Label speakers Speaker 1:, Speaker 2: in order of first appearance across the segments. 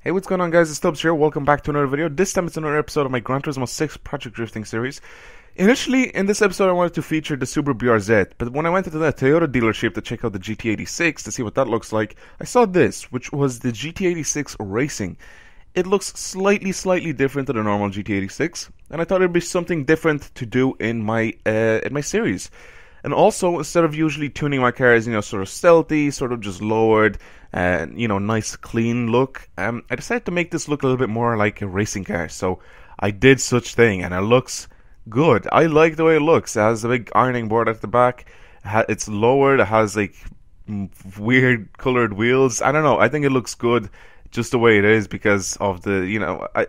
Speaker 1: Hey, what's going on, guys? It's Stubbs here. Welcome back to another video. This time it's another episode of my Gran Turismo 6 Project Drifting series. Initially, in this episode I wanted to feature the Subaru BRZ, but when I went into the Toyota dealership to check out the GT86 to see what that looks like, I saw this, which was the GT86 Racing. It looks slightly different to the normal GT86, and I thought it'd be something different to do in my series. And also, instead of usually tuning my cars, sort of stealthy, sort of just lowered, nice clean look, I decided to make this look a little bit more like a racing car. So I did such thing, and it looks good. I like the way it looks. It has a big ironing board at the back. It's lowered. It has like weird colored wheels. I don't know. I think it looks good just the way it is because of the,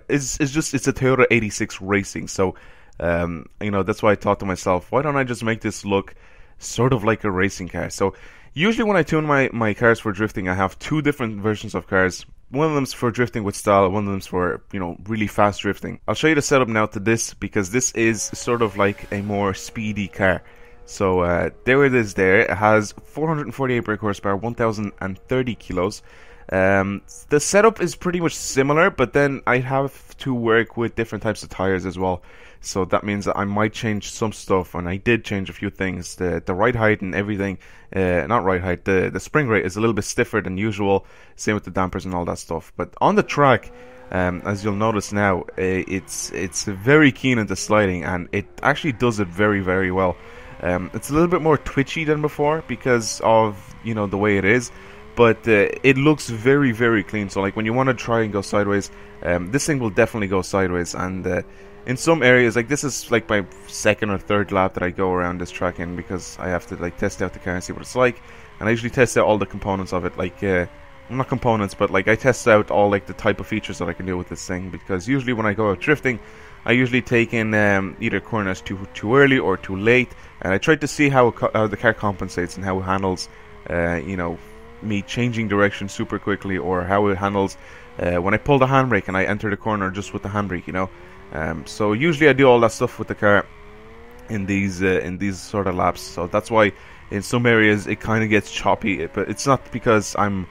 Speaker 1: it's a Toyota 86 Racing. So that's why I thought to myself, why don't I just make this look sort of like a racing car? So usually when I tune my cars for drifting, I have two different versions of cars. One of them's for drifting with style, one of them's for, really fast drifting. I'll show you the setup now to this, because this is sort of like a more speedy car. So there it is there. It has 448 brake horsepower, 1030 kilos. The setup is pretty much similar, but then I have to work with different types of tires as well. So that means that I might change some stuff, and I did change a few things. The ride height and everything, not ride height, the spring rate is a little bit stiffer than usual. Same with the dampers and all that stuff. But on the track, as you'll notice now, it's very keen into sliding, and it actually does it very well. It's a little bit more twitchy than before because of the way it is. But it looks very clean. So like when you want to try and go sideways, this thing will definitely go sideways. And in some areas, like this is like my second or third lap that I go around this track in, because I have to like test out the car and see what it's like. And I usually test out all the components of it, like not components, but like I test out all like the type of features that I can do with this thing. Because usually when I go out drifting, I usually take in either corners too early or too late, and I try to see how the car compensates and how it handles, me changing direction super quickly, or how it handles when I pull the handbrake and I enter the corner just with the handbrake, so usually I do all that stuff with the car in these sort of laps. So that's why in some areas it kind of gets choppy, but it's not because I'm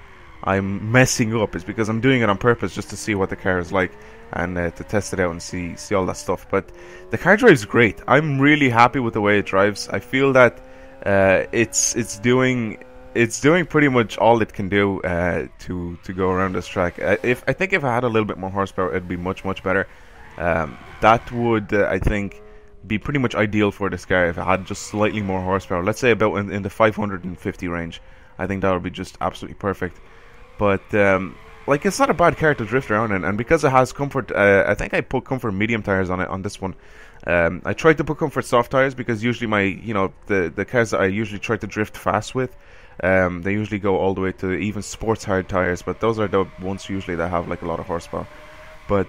Speaker 1: messing up. It's because I'm doing it on purpose, just to see what the car is like, and to test it out and see all that stuff. But the car drives great. I'm really happy with the way it drives. I feel that it's doing pretty much all it can do to go around this track. I think if I had a little bit more horsepower, it'd be much better. That would I think be pretty much ideal for this car. If it had just slightly more horsepower, let's say about in the 550 range, I think that would be just absolutely perfect. But like, it's not a bad car to drift around in, and because it has comfort, I think I put comfort medium tires on it on this one. I tried to put comfort soft tires because usually my the cars that I usually try to drift fast with, they usually go all the way to even sports hard tires, but those are the ones usually that have like a lot of horsepower. But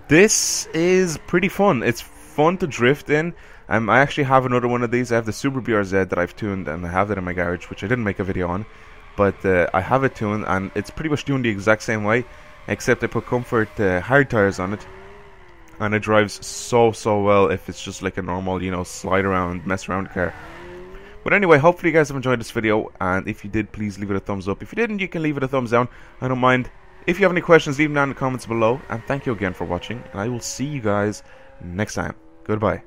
Speaker 1: this is pretty fun. It's fun to drift in. I actually have another one of these. I have the Subaru BRZ that I've tuned, and I have it in my garage, which I didn't make a video on, but I have it tuned, and it's pretty much doing the exact same way, except I put comfort hard tires on it, and it drives so well if it's just like a normal slide around, mess around car. But anyway, hopefully you guys have enjoyed this video, and if you did, please leave it a thumbs up. If you didn't, you can leave it a thumbs down. I don't mind. If you have any questions, leave them down in the comments below, and thank you again for watching, and I will see you guys next time. Goodbye.